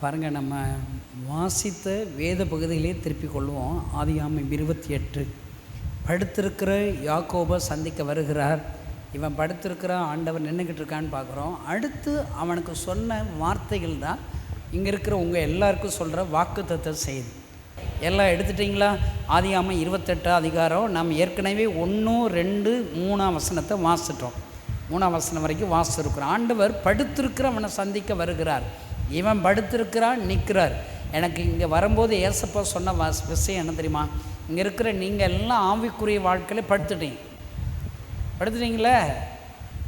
பாருங்கள், நம்ம வாசித்த வேத பகுதியிலே திருப்பிக் கொள்வோம். ஆதியாகமம் 28. படுத்திருக்கிற யாக்கோபை சந்திக்க வருகிறார். இவன் படுத்திருக்கிற ஆண்டவர் நின்றுக்கிட்டு இருக்கான்னு பார்க்குறோம். அடுத்து அவனுக்கு சொன்ன வார்த்தைகள் தான் இங்கே இருக்கிற உங்கள் எல்லாருக்கும் சொல்கிற வாக்குத்தத்த செய்தி. எல்லாம் எடுத்துட்டிங்களா? ஆதியாகமம் 28 அதிகாரம் நாம் ஏற்கனவே 1, 2, 3 வசனத்தை வாசிட்டோம். 3 வசனம் வரைக்கும் வாசிச்சிருக்கிறோம். ஆண்டவர் படுத்திருக்கிற அவனை சந்திக்க வருகிறார். இவன் படுத்திருக்கிறான், நிற்கிறார். எனக்கு இங்கே வரும்போது ஏசப்பா சொன்ன விஷயம் என்ன தெரியுமா? இங்கே இருக்கிற நீங்கள் எல்லாம் ஆவிக்குரிய வாழ்க்கையில் படுத்துட்டீங்களே,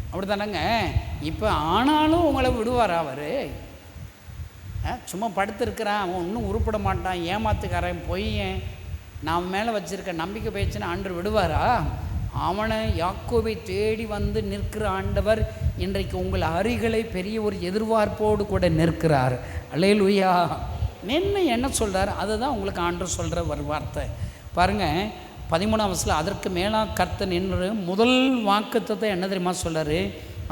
அப்படி தானேங்க. இப்போ ஆனாலும் உங்களை விடுவார் அவர்? சும்மா படுத்திருக்கிறான், அவன் ஒன்றும் உருப்பட மாட்டான், ஏமாத்துக்காரன், பொய்யன், நான் மேலே வச்சுருக்க நம்பிக்கை போயிடுச்சுன்னு ஆண்டவர் விடுவாரா? அவனை யாக்கோபை தேடி வந்து நிற்கிற ஆண்டவர் இன்றைக்கு உங்கள் அருகிலே பெரிய ஒரு எதிர்பார்ப்போடு கூட நிற்கிறார். அல்லேலூயா. என்ன சொல்கிறார்? அதுதான் உங்களுக்கு ஆண்டவர் சொல்கிற ஒரு வார்த்தை. பாருங்கள், 13ஆம் வசனம். அதற்கு மேலாக கர்த்தர் நின்று முதல் வாக்குத்தத்தை என்ன தெரியுமா சொல்கிறார்?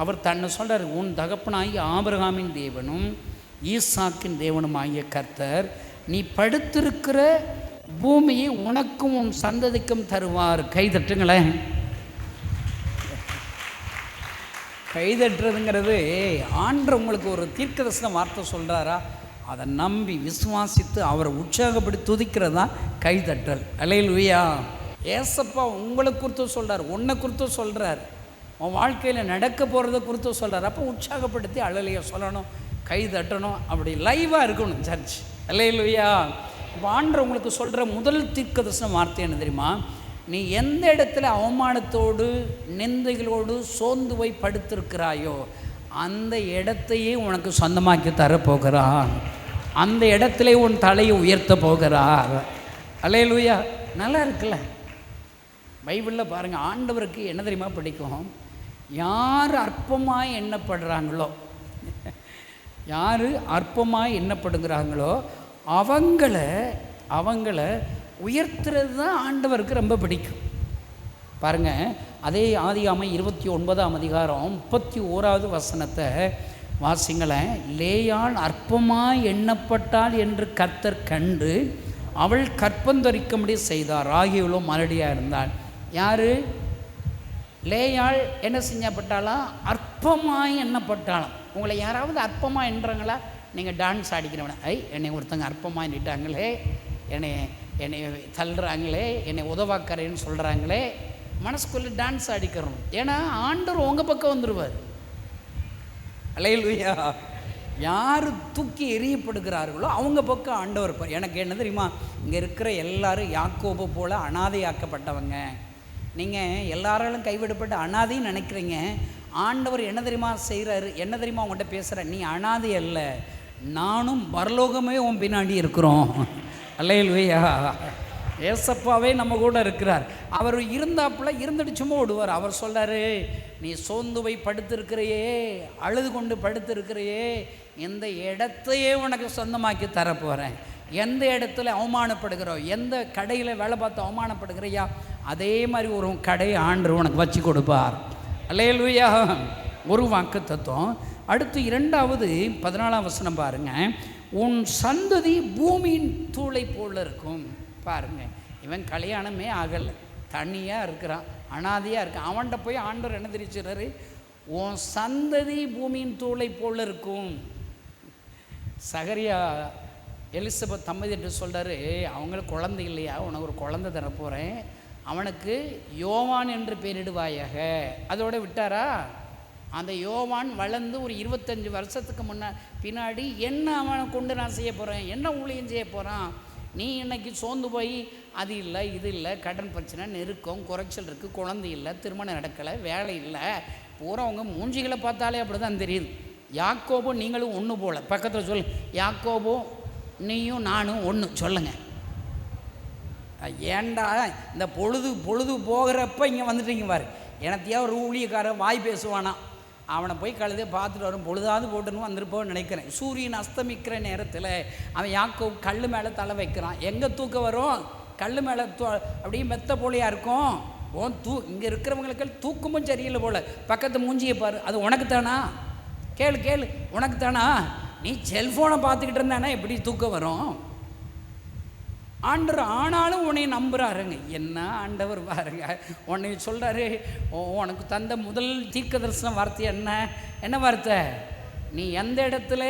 அவர் தன்னை சொல்கிறார், உன் தகப்பனாகிய ஆபிரகாமின் தேவனும் ஈசாக்கின் தேவனும் ஆகிய கர்த்தர் நீ படுத்திருக்கிற பூமியை உனக்கும் உன் சந்ததிக்கும் தருவார். கைதட்டுங்களேன். கைதட்டுறதுங்கிறது ஆண்டவர் உங்களுக்கு ஒரு தீர்க்கதரிசன வார்த்தை சொல்கிறாரா, அதை நம்பி விசுவாசித்து அவரை உற்சாகப்படி துதிக்கிறது தான் கைதட்டல். அல்லேலூயா. ஏசப்பா உங்களை குறித்து சொல்கிறார், உன்னை குறித்து சொல்கிறார், உன் வாழ்க்கையில் நடக்க போகிறத குறித்து சொல்கிறார். அப்போ உற்சாகப்படுத்தி அழலையா சொல்லணும், கை தட்டணும், அப்படி லைவாக இருக்கணும் சர்ச். அல்லேலூயா. இப்போ ஆண்டவர் உங்களுக்கு சொல்கிற முதல் தீர்க்கதரிசன வார்த்தை என்ன தெரியுமா? நீ எந்த இடத்துல அவமானத்தோடு நிந்தைகளோடு சோர்ந்து போய் படுத்திருக்கிறாயோ அந்த இடத்தையே உனக்கு சொந்தமாக்கி தரப்போகிறான். அந்த இடத்துல உன் தலையை உயர்த்த போகிறார். அல்லேலூயா. நல்லா இருக்குல்ல? பைபிளில் பாருங்கள், ஆண்டவருக்கு என்ன தெரியுமா பிடிக்கும்? யார் அற்பமாய் எண்ணப்படுறாங்களோ, யார் அற்பமாய் எண்ணப்படுகிறாங்களோ அவங்கள உயர்த்துறது தான் ஆண்டவருக்கு ரொம்ப பிடிக்கும். பாருங்கள், அதே ஆதியாகமம் 29ஆம் அதிகாரம் 31வது வசனத்தை வாசிங்களேன். லேயாள் அற்பமாய் எண்ணப்பட்டாள் என்று கர்த்தர் கண்டு அவள் கற்பந்தரிக்கும்படி செய்தார். ராகேலும் மலடியாக இருந்தாள். யார்? லேயாள் என்ன செஞ்சப்பட்டாலாம்? அற்பமாய் எண்ணப்பட்டாலாம். உங்களை யாராவது அற்பமாக எண்ணுறாங்களா? நீங்கள் டான்ஸ் ஆடிக்கிறவன, என்னை ஒருத்தங்க அற்பமாக நிட்டாங்களே, என்னை தள்ளுறாங்களே, என்னை உதவாக்கறேன்னு சொல்கிறாங்களே, மனசுக்குள்ளே டான்ஸ் ஆடிக்கிறோம். ஏன்னா ஆண்டவர் உங்கள் பக்கம் வந்துடுவார். அல்லேலூயா. யார் தூக்கி எறியப்படுகிறார்களோ அவங்க பக்கம் ஆண்டவர். எனக்கு என்ன தெரியுமா? இங்கே இருக்கிற எல்லாரும் யாக்கோபு போல் அனாதையாக்கப்பட்டவங்க. நீங்கள் எல்லாராலும் கைவிடப்பட்டு அனாதைன்னு நினைக்கிறீங்க. ஆண்டவர் என்ன தெரியுமா செய்கிறாரு? என்ன தெரியுமா உங்கள்கிட்ட பேசுகிற? நீ அனாதை அல்ல, நானும் பரலோகமே உன் பின்னாடி இருக்கிறோம். அல்லேலூயா. ஏசப்பாவே நம்ம கூட இருக்கிறார். அவர் இருந்துட்டு சும்மா விடுவார். அவர் சொல்கிறாரு, நீ சோர்ந்து போய் படுத்திருக்கிறையே, அழுது கொண்டு படுத்திருக்கிறையே, எந்த இடத்தையே உனக்கு சொந்தமாக்கி தரப்போகிறேன். எந்த இடத்துல அவமானப்படுகிறோம், எந்த கடையில் வேலை பார்த்து அவமானப்படுகிறையா, அதே மாதிரி ஒரு கடை ஆண்டவர் உனக்கு வச்சு கொடுப்பார். அல்லேலூயா. ஒரு வாக்கு தத்துவம். அடுத்து 2வது 14ஆம் வசனம் பாருங்கள். உன் சந்ததி பூமியின் தூளை போல் இருக்கும். பாருங்கள், இவன் கல்யாணமே ஆகலை, தனியாக இருக்கிறான், அனாதையாக இருக்கான். அவன்கிட்ட போய் ஆண்டவர் என்ன தெரிவிச்சுறாரு? உன் சந்ததி பூமியின் தூளை போல் இருக்கும். சகரியா எலிசபெத் தம்பதிட்டு சொல்கிறாரு, அவங்களுக்கு குழந்தை இல்லையா, உனக்கு ஒரு குழந்தை தரப்போகிறேன், அவனுக்கு யோவான் என்று பெயரிடுவாயாக. அதோட விட்டாரா? அந்த யோவான் வளர்ந்து ஒரு 25 வருஷத்துக்கு பின்னாடி என்ன அவனை கொண்டு நான் செய்ய போகிறேன், என்ன ஊழியம் செய்ய போகிறான்? நீ இன்னைக்கு சோர்ந்து போய் அது இல்லை இது இல்லை, கடன் பிரச்சனை, நெருக்கம், குறைச்சல் இருக்குது, குழந்தை இல்லை, திருமணம் நடக்கலை, வேலை இல்லை, பூரா அவங்க மூஞ்சிகளை பார்த்தாலே அப்படி தான் தெரியுது. யாக்கோபோ நீங்களும் ஒன்று போல். பக்கத்தில் சொல்லு, யாக்கோபோ நீயும் நானும் ஒன்று சொல்லுங்க. ஏண்டா இந்த பொழுது போகிறப்ப இங்கே வந்துட்டீங்க பாரு. எனத்தையா ஒரு ஊழியக்காரன் வாய் பேசுவானா, அவனை போய் கழுதே பார்த்துட்டு வரும், பொழுதாவது போட்டுன்னு வந்திருப்போன்னு நினைக்கிறேன். சூரியன் அஸ்தமிக்கிற நேரத்தில் அவன் யாக்கோ கல் மேலே தலை வைக்கிறான். எங்கே தூக்கம் வரும்? கல் மேலே அப்படியே மெத்த போலையாக இருக்கும். இங்கே இருக்கிறவங்களுக்கு தூக்கமும் சரியில்லை போல். பக்கத்து மூஞ்சியை பாரு, அது உனக்கு தானா? கேளு உனக்கு தானா? நீ செல்ஃபோனை பார்த்துக்கிட்டு இருந்தானே எப்படி தூக்கம் வரும்? ஆண்டவர் ஆனாலும் உன்னை நம்புகிறாருங்க. என்ன ஆண்டவர் பாருங்க, உன்னை சொல்கிறாரு, உனக்கு தந்த முதல் தீர்க்க தரிசன வார்த்தை என்ன வார்த்தை? நீ எந்த இடத்துல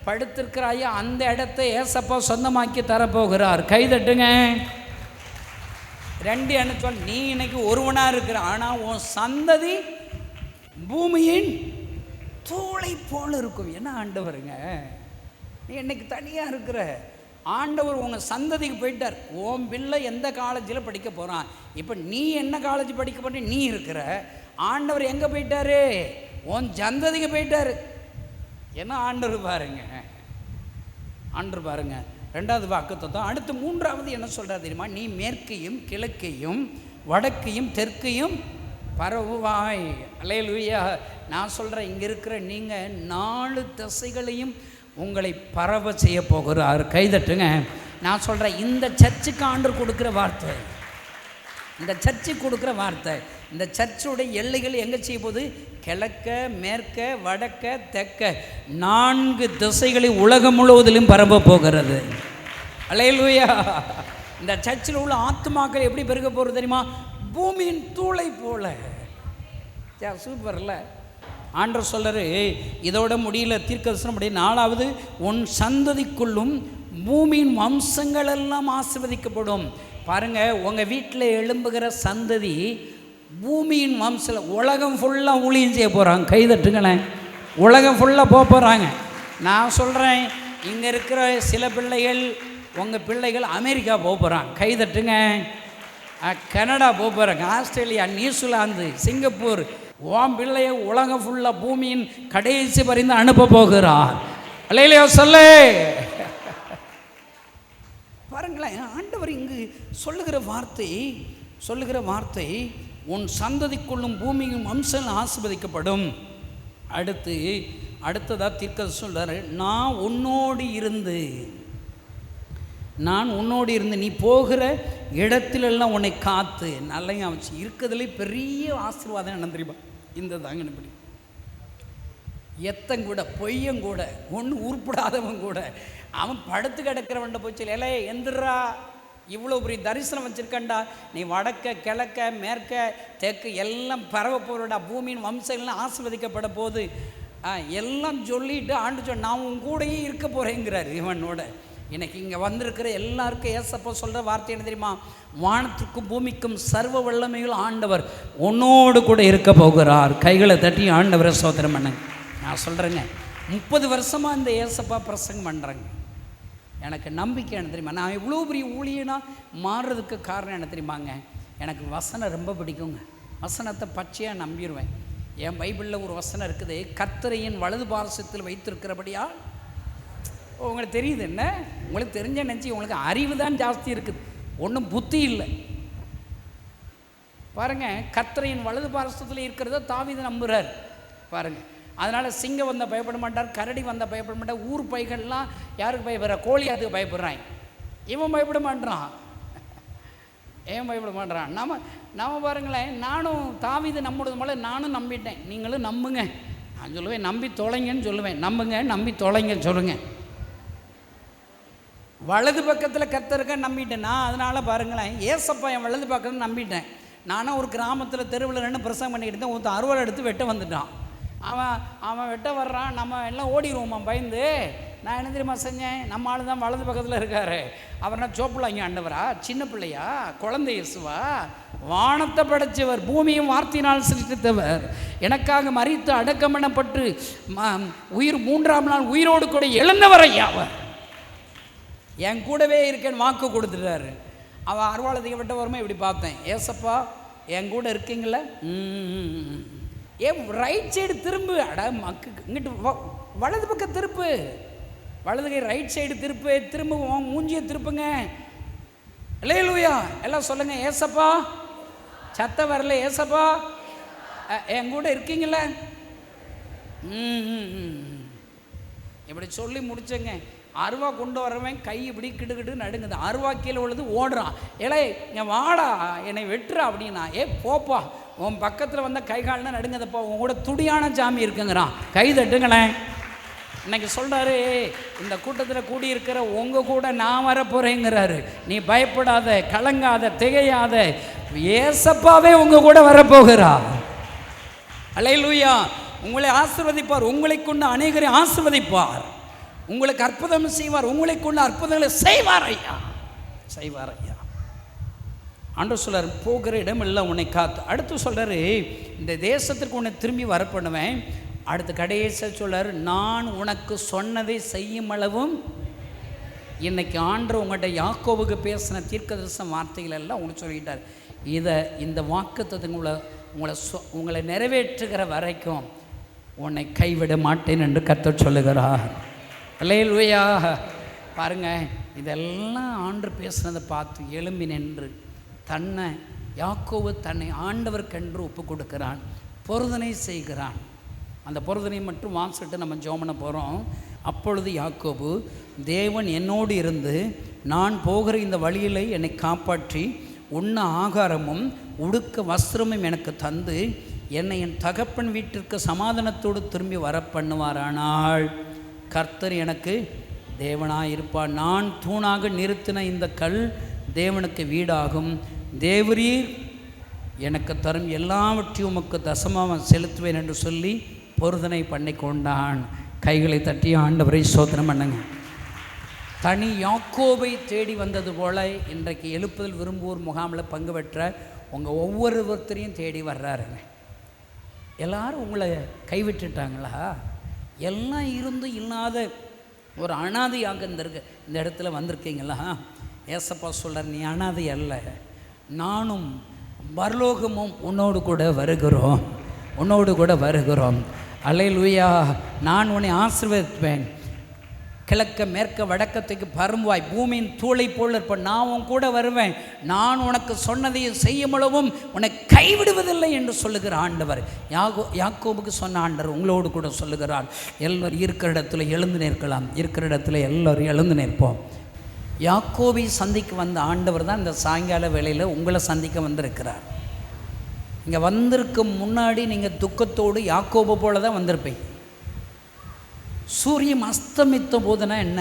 படுத்திருக்கிறாயோ அந்த இடத்தை ஏசப்பா சொந்தமாக்கி தரப்போகிறார். கைதட்டுங்க. 2 என்ன சொல், நீ இன்னைக்கு ஒருவனாக இருக்கிற, ஆனால் உன் சந்ததி பூமியின் தூளை போல இருக்கும். என்ன ஆண்டவருங்க, நீ இன்னைக்கு தனியாக இருக்கிற, ஆண்டவர் உங்கள் சந்ததிக்கு போயிட்டார். உன் பிள்ளை எந்த காலேஜில் படிக்க போகிறான், இப்போ நீ என்ன காலேஜ் படிக்க போற, நீ இருக்கிற. ஆண்டவர் எங்கே போயிட்டாரு? உன் சந்ததிக்கு போயிட்டாரு. என்ன ஆண்டவர் பாருங்க, ஆண்டவர் பாருங்க. 2வது வாக்குத்தத்தம். அடுத்து 3வது என்ன சொல்கிறார் தெரியுமா? நீ மேற்கையும் கிழக்கையும் வடக்கையும் தெற்கையும் பரவுவாய். அல்லேலூயா. நான் சொல்கிறேன், இங்கே இருக்கிற நீங்கள் 4 திசைகளையும் உங்களை பரவ செய்ய போகிறார். கைதட்டுங்க. நான் சொல்கிறேன், இந்த சர்ச்சுக்கு ஆண்டவர் கொடுக்குற வார்த்தை, இந்த சர்ச்சுக்கு கொடுக்குற வார்த்தை, இந்த சர்ச்சுடைய எல்லைகள் எங்கே செய்ய போகுது? கிழக்க மேற்க வடக்க தெற்க 4 திசைகளை உலகம் முழுவதிலும் பரவ போகிறது. அல்லேலூயா. இந்த சர்ச்சில் உள்ள ஆத்துமாக்கள் எப்படி பெருக போகிறது தெரியுமா? பூமியின் தூளை போல. சூப்பர்ல. ஆண்டவர் சொல்றாரு, இதோட முடியல தீர்க்கதரிசனம் முடிய 4வது, உன் சந்ததிக்குள்ளும் பூமியின் வம்சங்கள் எல்லாம் ஆசீர்வதிக்கப்படும். பாருங்க, உங்கள் வீட்டில் எழும்புகிற சந்ததி பூமியின் வம்சம், உலகம் ஃபுல்லாக ஊழியம் செய்ய போகிறாங்க. கைதட்டுங்களேன். உலகம் ஃபுல்லாக போக போகிறாங்க. நான் சொல்கிறேன், இங்கே இருக்கிற சில பிள்ளைகள், உங்கள் பிள்ளைகள் அமெரிக்கா போக போகிறாங்க. கைதட்டுங்க. கனடா போக போகிறாங்க, ஆஸ்திரேலியா, நியூசிலாந்து, சிங்கப்பூர். உன் பிள்ளைய உலகம் ஃபுல்லாக பூமியின் கடைசி வரைந்து அனுப்ப போகிறார். அல்லேலூயா சொல்லு. பாருங்களேன், ஆண்டவர் இங்கு சொல்லுகிற வார்த்தை உன் சந்ததிக்குள்ளும் பூமியும் வம்சம் ஆசீர்வதிக்கப்படும். அடுத்ததாக தீர்க்க சொல்றாரு, நான் உன்னோடு இருந்து நீ போகிற இடத்திலெல்லாம் உன்னை காத்து நல்லா வச்சு. இருக்கிறதுலே பெரிய ஆசீர்வாதம் என்ன தெரியுமா? இந்த தாங்கப்படி எத்தங்கூட பொய்யங்கூட ஒன்று உருப்படாதவன் கூட அவன் படுத்து கிடக்கிறவன்ட போச்சு, இல்லை எந்திரா, இவ்வளோ பெரிய தரிசனம் வச்சுருக்கண்டா, நீ வடக்க கிழக்க மேற்க தெற்கு எல்லாம் பரவ போகிறடா, பூமியின் வம்சங்கள்லாம் ஆசீர்வதிக்கப்பட போது எல்லாம் சொல்லிட்டு ஆண்டு நான் உன் கூடயே இருக்க போகிறேங்கிறார் இவனோட. இன்னைக்கு இங்கே வந்திருக்கிற எல்லாருக்கும் ஏசப்பா சொல்கிற வார்த்தை என்ன தெரியுமா? வானத்துக்கும் பூமிக்கும் சர்வ வல்லமைகள் ஆண்டவர் உன்னோடு கூட இருக்க போகிறார். கைகளை தட்டி ஆண்டவரை ஸ்தோத்திரம் பண்ண. நான் சொல்கிறேங்க, 30 வருஷமாக இந்த ஏசப்பா பிரசங்கம் பண்ணுறேங்க. எனக்கு நம்பிக்கை என்ன தெரியுமா? நான் இவ்வளோ பெரிய ஊழியனாக மாறுறதுக்கு காரணம் என்ன தெரியுமாங்க? எனக்கு வசனம் ரொம்ப பிடிக்குங்க. வசனத்தை பச்சையாக நம்பிடுவேன். என் பைபிளில் ஒரு வசனம் இருக்குது, கர்த்தரையின் வலது பாரசத்தில் வைத்திருக்கிறபடியா. உங்களுக்கு தெரியுது என்ன? உங்களுக்கு தெரிஞ்ச நினச்சி உங்களுக்கு அறிவு தான் ஜாஸ்தி இருக்குது, ஒன்றும் புத்தி இல்லை. பாருங்கள், கர்த்தரையின் வலது பாரசத்தில் இருக்கிறத தாவீது நம்புகிறார். பாருங்கள், அதனால் சிங்கம் வந்தால் பயப்பட மாட்டார், கரடி வந்தால் பயப்பட மாட்டார். ஊர் பைகள்லாம் யாருக்கு பயப்படுறா? கோழியாத்துக்கு பயப்படுறான். இவன் பயப்பட மாட்டான். ஏன் பயப்பட மாட்டான்? நம்ம பாருங்களேன், நானும் தாவீது நம்புறது போல நானும் நம்பிட்டேன். நீங்களும் நம்புங்க. நான் சொல்லுவேன், நம்பி தொலைங்கன்னு சொல்லுவேன். நம்புங்க, நம்பி தொலைங்கன்னு சொல்லுங்கள். வலது பக்கத்தில் கர்த்தருக்க நம்பிட்டேன் நான். அதனால் பாருங்களேன், ஏசப்பா என் வலது பக்கத்தில் நம்பிட்டேன். நானும் ஒரு கிராமத்தில் தெருவில் நின்று பிரசங்கம் பண்ணிக்கிட்டு இருந்தேன். ஒருத்தன் அறுவாள் எடுத்து வெட்ட வந்துட்டான். அவன் வெட்ட வர்றான், நம்ம எல்லாம் ஓடிடுவோம்மா பயந்து. நான் என்ன தெரியுமா செஞ்சேன்? நம்ம ஆள் தான் வலது பக்கத்தில் இருக்காரு. அவர் நான் சோப்புலாங்க ஆண்டவரா, சின்ன பிள்ளையா, குழந்தை இயேசுவா, வானத்தை படைத்தவர், பூமியும் வார்த்தையினால் சிருஷ்டித்தவர், எனக்காக மரித்து அடக்கம் பண்ணப்பட்டு உயிர் 3ஆம் நாள் உயிரோடு கூட எழுந்தவர் ஐயாவர், என் கூடவே இருக்கேன்னு வாக்கு கொடுத்துட்டாரு. அவன் அறுவாளத்துக்கு விட்ட வருமா இப்படி பார்த்தேன், ஏசப்பா என் கூட இருக்கீங்களா? ஏன் ரைட் சைடு திரும்பு. அட மக்கு, இங்கிட்டு வலது பக்கம் திருப்பு, வலது கை ரைட் சைடு திரும்புவோம், மூஞ்சியை திருப்புங்க. அல்லேலூயா எல்லாம் சொல்லுங்க. ஏசப்பா, சத்தம் வரல, ஏசப்பா என் கூட இருக்கீங்களா? இப்படி சொல்லி முடிச்சங்க. அருவா கொண்டு வரவன் கை இப்படி கிடுக்கிட்டு நடுங்குது. அருவா கீழே உள்ளது ஓடுறான். ஏலே என் வாடா, என்னை வெட்டுறா அப்படின்னா. போப்பா, உன் பக்கத்தில் வந்த கை கால்னா நடுங்கதப்பா, உன் கூட துடியான சாமி இருக்குங்கிறான். கை தட்டுங்களேன். இன்னைக்கு சொல்கிறாரு, இந்த கூட்டத்தில் கூடியிருக்கிற உங்கள் கூட நான் வரப்போகிறேங்கிறாரு. நீ பயப்படாத, கலங்காத, திகையாத, ஏசப்பாவே உங்கள் கூட வரப்போகிறார். அல்லேலூயா. உங்களை ஆசீர்வதிப்பார், உங்களை கொண்டு அநேகரை ஆசீர்வதிப்பார், உங்களுக்கு அற்புதம் செய்வார், உங்களை கொண்டு அற்புதங்களை செய்வார் ஐயா, செய்வார் ஐயா. ஆண்டவர் சொல்றார், போகிற இடம் இல்லை உன்னை காத்து. அடுத்து சொல்கிறாரு, இந்த தேசத்திற்கு உன்னை திரும்பி வர பண்ணுவேன். அடுத்து கடைசியாக சொல்கிறார், நான் உனக்கு சொன்னதை செய்யும் அளவும். இன்னைக்கு ஆண்டவர் உங்கள்கிட்ட யாக்கோபுக்கு பேசின தீர்க்கதரிசன வார்த்தைகள் எல்லாம் உங்களுக்கு சொல்லிட்டார். இந்த வாக்குத்தத்தம் உங்களை நிறைவேற்றுகிற வரைக்கும் உன்னை கைவிட மாட்டேன் என்று கர்த்தர் சொல்லுகிறார். அல்லேலூயா. பாருங்கள், இதெல்லாம் ஆண்டவர் பேசுனதை பார்த்து எழும்பி நின்று யாக்கோபு தன்னை ஆண்டவருக்கென்று ஒப்பு கொடுக்கிறான், பொருதனை செய்கிறான். அந்த பொருதனை மட்டும் வாசிட்டு நம்ம ஜெபம் பண்ண போகிறோம். அப்பொழுது யாக்கோபு, தேவன் என்னோடு இருந்து நான் போகிற இந்த வழியில் என்னை காப்பாற்றி உண்ண ஆகாரமும் உடுக்க வஸ்திரமும் எனக்கு தந்து என்னை என் தகப்பன் வீட்டிற்கு சமாதானத்தோடு திரும்பி வர பண்ணுவாரானால் கர்த்தர் எனக்கு தேவனாயிருப்பார். நான் தூணாக நிறுத்தின இந்த கல் தேவனுக்கு வீடாகும். தேவரீர் எனக்கு தரும் எல்லாவற்றையும் உமக்கு தசமாக செலுத்துவேன் என்று சொல்லி பொருதனை பண்ணி கொண்டான். கைகளை தட்டி ஆண்டவரை ஸ்தோத்திரம் பண்ணுங்க. தனி யாக்கோபை தேடி வந்தது போல இன்றைக்கு எழுப்புதல் விரும்புவோர் முகாமில் பங்கு பெற்ற உங்கள் ஒவ்வொருத்தரையும் தேடி வர்றாருங்க. எல்லாரும் உங்களை கைவிட்டுட்டாங்களா? எல்லாம் இருந்து இல்லாத ஒரு அனாதையாக இந்த இடத்துல வந்திருக்கீங்களா? ஏசப்பா சொல்கிறார், நீ அனாதை அல்ல, நானும் பரலோகமும் உன்னோடு கூட வருகிறோம், உன்னோடு கூட வருகிறோம். அல்லேலூயா. நான் உன்னை ஆசீர்வதிப்பேன், கிழக்க மேற்க வடக்கத்துக்கு பரும்புவாய், பூமியின் தூளை போல் இருப்பேன், நான் உன் கூட வருவேன், நான் உனக்கு சொன்னதையும் செய்யுமளவும் உன்னை கைவிடுவதில்லை என்று சொல்லுகிற ஆண்டவர். யாக்கோபுக்கு சொன்ன ஆண்டவர் உங்களோடு கூட சொல்லுகிறார். எல்லோரும் இருக்கிற இடத்துல எழுந்து நிற்கலாம், இருக்கிற இடத்துல எல்லோரும் எழுந்து நிற்போம். யாக்கோபை சந்திக்க வந்த ஆண்டவர் தான் இந்த சாயங்கால வேளையில் உங்களை சந்திக்க வந்திருக்கிறார். இங்கே வந்திருக்கும் முன்னாடி நீங்கள் துக்கத்தோடு யாக்கோபு போல தான் வந்திருப்பீங்க. சூரியன் அஸ்தமித்த போதுனா என்ன,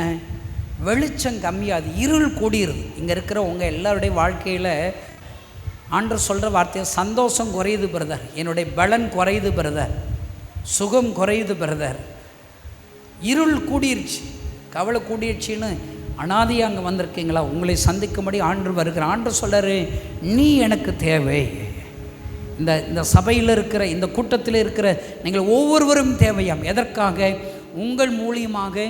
வெளிச்சம் கம்மியாது, இருள் கூடியிருது. இங்கே இருக்கிற உங்கள் எல்லாருடைய வாழ்க்கையில் ஆண்டவர் சொல்கிற வார்த்தையை, சந்தோஷம் குறையுது பிரதர், என்னுடைய பலன் குறையுது பிரதர், சுகம் குறையுது பிரதர், இருள் கூடிருச்சு, கவலை கூடிருச்சின்னு அனாதையாக அங்கே வந்திருக்கீங்களா? உங்களை சந்திக்கும்படி ஆண்டவர் வருகிற. ஆண்டவர் சொல்கிறாரு, நீ எனக்கு தேவை. இந்த சபையில் இருக்கிற, இந்த கூட்டத்தில் இருக்கிற நீங்கள் ஒவ்வொருவரும் தேவையாம். எதற்காக? உங்கள் மூலியமாக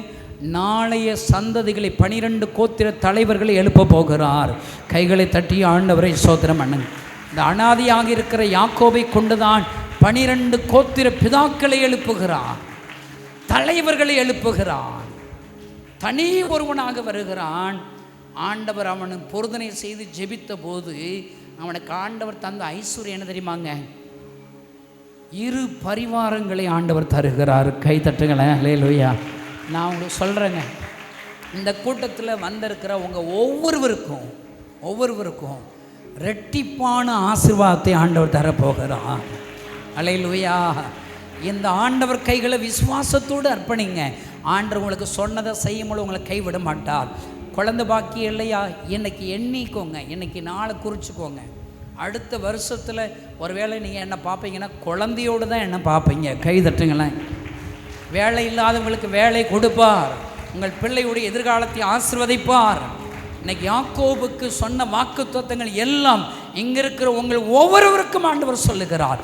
நாளைய சந்ததிகளை 12 கோத்திர தலைவர்களை எழுப்ப போகிறார். கைகளை தட்டி ஆண்டவரை ஸ்தோத்திரம் பண்ணுங்க. இந்த அனாதையாக இருக்கிற யாக்கோபை கொண்டுதான் 12 கோத்திர பிதாக்களை எழுப்புகிறார், தலைவர்களை எழுப்புகிறான், தனி ஒருவனாக வருகிறான். ஆண்டவர் அவனுக்கு பொருதனை செய்து ஜெபித்த போது அவனுக்கு ஆண்டவர் தந்த ஐஸ்வர்யம் என்ன தெரியுமாங்க? 2 பரிவாரங்களை ஆண்டவர் தருகிறார். கை தட்டுங்களேன். அல்லேலூயா. நான் உங்களுக்கு சொல்கிறேங்க, இந்த கூட்டத்தில் வந்திருக்கிற உங்கள் ஒவ்வொருவருக்கும் ரெட்டிப்பான ஆசீர்வாதத்தை ஆண்டவர் தரப்போகிறார். அல்லேலூயா. இந்த ஆண்டவர் கைகளை விசுவாசத்தோடு அர்ப்பணிங்க. ஆண்டவர் உங்களுக்கு சொன்னதை செய்யும்போது உங்களை கைவிட மாட்டார். குழந்தை பாக்கி இல்லையா? இன்றைக்கி எண்ணிக்கோங்க, இன்றைக்கி நாளை குறிச்சிக்கோங்க. அடுத்த வருஷத்தில் ஒருவேளை நீங்கள் என்ன பார்ப்பீங்கன்னா குழந்தையோடு தான் என்ன பார்ப்பீங்க. கை தட்டுங்களேன். வேலை இல்லாதவங்களுக்கு வேலை கொடுப்பார், உங்கள் பிள்ளையுடைய எதிர்காலத்தை ஆசீர்வதிப்பார். இன்னைக்கு யாக்கோபுக்கு சொன்ன வாக்குத்தத்தங்கள் எல்லாம் இங்கே இருக்கிற உங்கள் ஒவ்வொருவருக்கும் ஆண்டவர் சொல்லுகிறார்.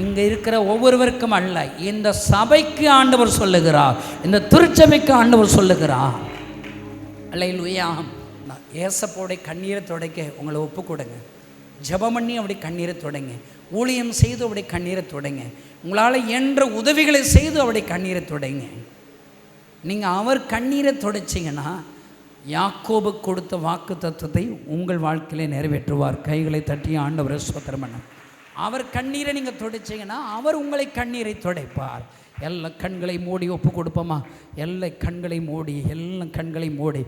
இங்கே இருக்கிற ஒவ்வொருவருக்கும் அல்ல, இந்த சபைக்கு ஆண்டவர் சொல்லுகிறார், இந்த திருச்சபைக்கு ஆண்டவர் சொல்லுகிறார். அல்லேலூயா. ஏசப்போடைய கண்ணீரை துடைக்க உங்களை ஒப்பு கொடுங்க. ஜெபம் பண்ணி அப்படி கண்ணீரை தொடங்க, ஊழியம் செய்து அப்படி கண்ணீரை தொடங்க, உங்களால் என்ற உதவிகளை செய்து அப்படி கண்ணீரை தொடங்க. நீங்கள் அவர் கண்ணீரை துடைச்சிங்கன்னா யாக்கோபு கொடுத்த வாக்கு தத்துவத்தை உங்கள் வாழ்க்கையிலே நிறைவேற்றுவார். கைகளை தட்டி ஆண்டவரை ஸ்தோத்திரம் பண்ண. அவர் கண்ணீரை நீங்கள் துடைச்சிங்கன்னா அவர் உங்களை கண்ணீரை துடைப்பார். எல்லா கண்களை மூடி ஒப்பு கொடுப்போமா? எல்லா கண்களை மூடி, எல்லா கண்களை மூடி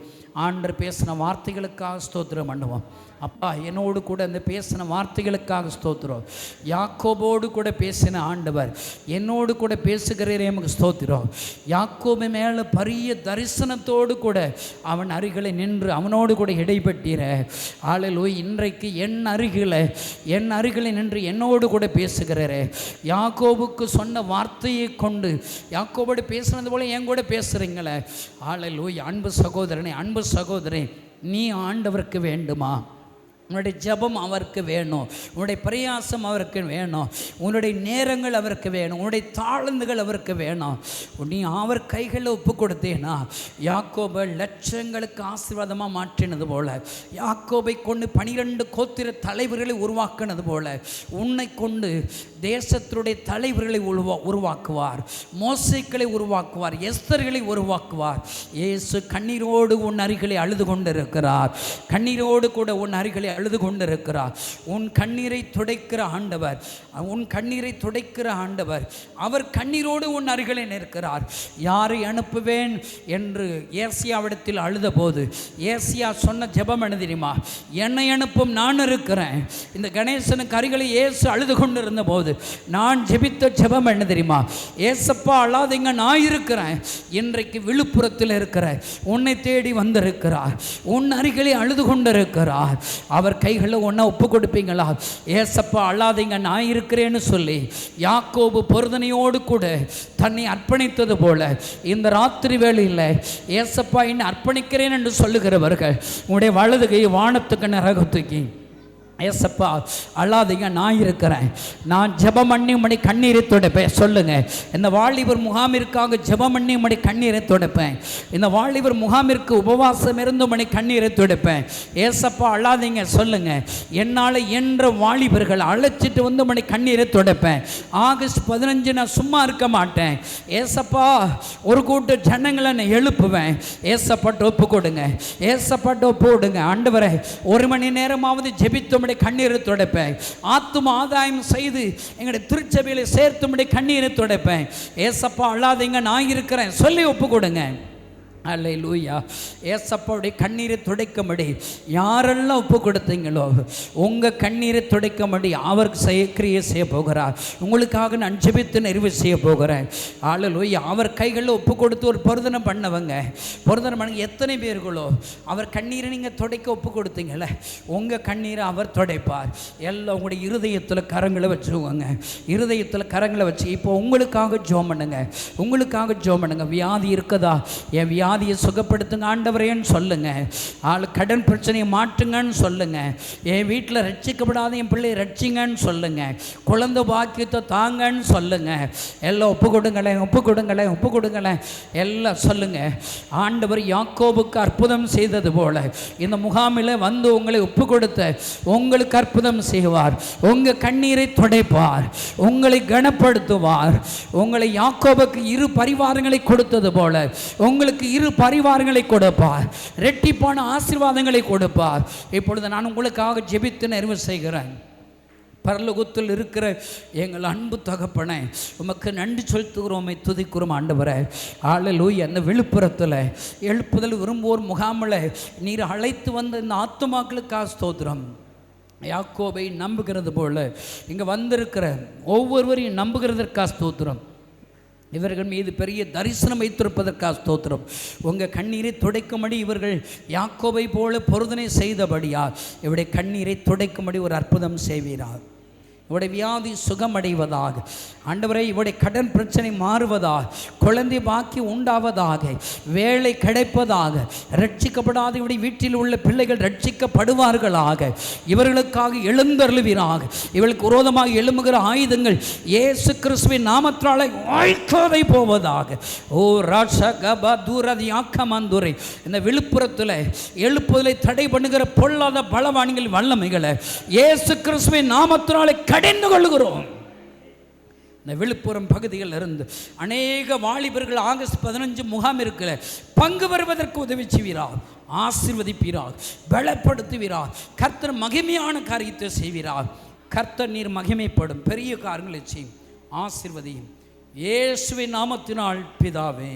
ஆண்டவர் பேசின வார்த்தைகளுக்காக ஸ்தோத்திரம் பண்ணுவோம். அப்பா, என்னோடு கூட அந்த பேசின வார்த்தைகளுக்காக ஸ்தோத்திரம். யாக்கோபோடு கூட பேசின ஆண்டவர் என்னோடு கூட பேசுகிறேன், எமக்கு ஸ்தோத்திரம். யாக்கோபு மேலே பெரிய தரிசனத்தோடு கூட அவன் அருகில் நின்று அவனோடு கூட இடைப்பட்டீர. ஹல்லேலூயா. இன்றைக்கு என் அருகில் நின்று என்னோடு கூட பேசுகிறாரே. யாக்கோபுக்கு சொன்ன வார்த்தையை கொண்டு யாக்கோபோடு பேசுனது போல என் கூட பேசுகிறீங்களே. ஹல்லேலூயா. அன்பு சகோதரனே, அன்பு சகோதரே, நீ ஆண்டவருக்கு வேண்டுமா? உன்னுடைய ஜெபம் அவருக்கு வேணும், உன்னுடைய பிரயாசம் அவருக்கு வேணும், உன்னுடைய நேரங்கள் அவருக்கு வேணும், உன்னுடைய தாழ்ந்துகள் அவருக்கு வேணும். நீ அவர் கைகளில் ஒப்பு கொடுத்தேனா யாக்கோபை லட்சங்களுக்கு ஆசீர்வாதமாக மாற்றினது போல, யாக்கோபை கொண்டு 12 கோத்திர தலைவர்களை உருவாக்கினது போல உன்னை கொண்டு தேசத்துடைய தலைவர்களை உருவாக்குவார், மோசேக்களை உருவாக்குவார், எஸ்தர்களை உருவாக்குவார். இயேசு கண்ணீரோடு உன் அருகிலே அழுது கொண்டிருக்கிறார். கண்ணீரோடு கூட உன் அருகிலே அழுது கொண்டிருக்கிறார். உன் கண்ணீரை துடைக்கிற ஆண்டவர், உன் கண்ணீரை துடைக்கிற ஆண்டவர், அவர் கண்ணீரோடு உன் அருகிலே நிற்கிறார். யாரை அனுப்புவேன் என்று ஏசியாவிடத்தில் அழுத போது ஏசியா சொன்ன ஜெபம் என்ன தெரியுமா? என்னை அனுப்பும், நான் இருக்கிறேன். இந்த கணேசனுக்கு அருகிலே இயேசு அழுது கொண்டிருந்த போது நான் ஜெபித்த ஜெபம் என்ன தெரியுமா? ஏசப்பா அழாதீங்க, நான் இருக்கிறேன். இன்றைக்கு விழுப்புரத்தில் இருக்கிற உன்னை தேடி வந்திருக்கிறார், உன் அருகிலே அழுது கொண்டிருக்கிறார். அவர் கைகளில் ஒன்றை ஒப்பு கொடுப்பீங்களா? ஏசப்பா அழாதீங்க, நான் இருக்கிறேன்னு சொல்லி யாக்கோபு பொருதனையோடு கூட தன்னை அர்ப்பணித்தது போல இந்த ராத்திரி வேளையில் ஏசப்பா என்னை அர்ப்பணிக்கிறேன் என்று சொல்லுகிறவர்கள் உன்னுடைய வலது கை வானத்துக்கு நரகத்துக்கு, ஏசப்பா அழாதீங்க, நான் இருக்கிறேன். நான் ஜெபம் பண்ணி உம்முடைய கண்ணீரை துடைப்பேன். சொல்லுங்க, இந்த வாலிபர் முகாமிற்காக ஜெபம் பண்ணி உம்முடைய கண்ணீரை துடைப்பேன். இந்த வாலிபர் முகாமிற்கு உபவாசம் இருந்து உம்முடைய கண்ணீரை துடைப்பேன். ஏசப்பா அழாதீங்க, சொல்லுங்க. என்னால் என்ற வாலிபர்கள் அழைச்சிட்டு வந்து உம்முடைய கண்ணீரை துடைப்பேன். ஆகஸ்ட் 15 நான் சும்மா இருக்க மாட்டேன். ஏசப்பா ஒரு கூட்ட ஜனங்களை நான் எழுப்புவேன். ஏசப்பாட்டு ஒப்பு கொடுங்க, ஏசப்பாட்டு ஒப்பு கொடுங்க. ஆண்டவரே, 1 மணி நேரமாவது ஜெபித்து கண்ணீரை துடைப்பேன். ஆத்தும ஆதாயம் செய்து எங்களுடைய திருச்சபையில சேர்த்து கண்ணீரை துடைப்பேன். ஏசப்பா அழாதீங்க, நான் இருக்கிறேன் சொல்லி ஒப்பு கொடுங்க. அல்லேலூயா. ஏசப்பாவுடைய கண்ணீரை துடைக்கும்படி யாரெல்லாம் ஒப்பு கொடுத்தீங்களோ உங்கள் கண்ணீரை துடைக்கும்படி அவருக்கு கிரியை செய்ய போகிறார். உங்களுக்காக நான் ஜெபித்து நிறைவு செய்ய போகிறேன். அல்லேலூயா. அவர் கைகளில் ஒப்பு கொடுத்து ஒரு பொருதனை பண்ணவங்க, பொருதனை பண்ண எத்தனை பேர்களோ அவர் கண்ணீரை நீங்கள் துடைக்க ஒப்பு கொடுத்தீங்களே, உங்கள் கண்ணீரை அவர் துடைப்பார். எல்லாம் உங்களுடைய இருதயத்தில் கரங்களை வச்சுக்கோங்க, இருதயத்தில் கரங்களை வச்சு இப்போ உங்களுக்காக ஜெபம் பண்ணுங்க, உங்களுக்காக ஜெபம் பண்ணுங்க. வியாதி இருக்குதா? என் வியாதியை சுகப்படுத்துங்க ஆண்டவரேன்னு சொல்லுங்க. கடன் பிரச்சனையை மாற்றுங்கன்னு சொல்லுங்க. என் வீட்டில் ரட்சிக்கப்படாத என் பிள்ளை ரட்சிங்கன்னு சொல்லுங்க. குழந்தை பாக்கியத்தை தாங்கன்னு சொல்லுங்க. எல்லாம் ஒப்பு கொடுங்களேன், ஒப்பு கொடுங்களேன், ஒப்பு கொடுங்களேன், எல்லாம் சொல்லுங்க. ஆண்டவர் யாக்கோபுக்கு அற்புதம் செய்தது போல இந்த முகாமில் வந்து உங்களை ஒப்பு கொடுத்த உங்களுக்கு அற்புதம் செய்வார். உங்கள் கண்ணீரை துடைப்பார், உங்களை கனப்படுத்துவார். உங்களை யாக்கோபுக்கு 2 பரிவாரங்களை கொடுத்தது போல உங்களுக்கு 2 பரிவாரங்களை கொடுப்பார், இரட்டிப்பான ஆசீர்வாதங்களை கொடுப்பார். இப்பொழுது நான் உங்களுக்காக ஜெபித்து நிறைவு செய்கிறேன். பரலோகத்தில் இருக்கிற எங்கள் அன்பு தகப்பனே, உமக்கு நன்றி செலுத்துகிறோமே, துதிக்கிறோம் ஆண்டவரே. அல்லேலூயா. அந்த விழுப்புரத்தில் எழுப்புதல் விரும்புவோர் முகாமில் நீர் அழைத்து வந்த இந்த ஆத்துமாக்களுக்காக ஸ்தோத்திரம். யாக்கோபை நம்புகிறது போல இங்கே வந்திருக்கிற ஒவ்வொருவரையும் நம்புகிறதற்காக ஸ்தோத்திரம். இவர்கள் மீது பெரிய தரிசனம் வைத்திருப்பதற்காக ஸ்தோத்திரம். உங்கள் கண்ணீரை துடைக்கும்படி இவர்கள் யாக்கோபை போல பொருதனை செய்தபடியா இவருடைய கண்ணீரை துடைக்கும்படி ஒரு அற்புதம் செய்வீரார். இவருடைய வியாதி சுகமடைவதாக ஆண்டவரே, இவருடைய கடன் பிரச்சனை மாறுவதாக, குழந்தை பாக்கி உண்டாவதாக, வேலை கிடைப்பதாக, ரட்சிக்கப்படாத இவருடைய வீட்டில் உள்ள பிள்ளைகள் ரட்சிக்கப்படுவார்களாக, இவர்களுக்காக எழுந்தருளுவீராக. இவர்களுக்கு விரோதமாக எழும்புகிற ஆயுதங்கள் இயேசு கிறிஸ்துவின் நாமத்தாலே வாய்க்காதை போவதாக. ஓ ராஷகபா தூரதி ஆக்கமாந்துரை. இந்த விழுப்புரத்தில் எழுப்புதலை தடை பண்ணுகிற பொல்லாத பலவான்கள் வல்லமைகளை இயேசு கிறிஸ்துவின் நாமத்தாலே கடிந்து கொள்கிறோம். இந்த விழுப்புரம் பகுதியில் இருந்து அநேக வாலிபர்கள் ஆகஸ்ட் 15 முகாம் இருக்கிற பங்கு வருவதற்கு உதவி செய்வீரார், ஆசீர்வதிப்பீரார், பலப்படுத்துவீரார். கர்த்தர் மகிமையான காரியத்தை செய்வீரார். கர்த்தர் நீர் மகிமைப்படும் பெரிய காரியங்களை செய்யும், ஆசீர்வதியும். இயேசுவின் நாமத்தினால் பிதாவே.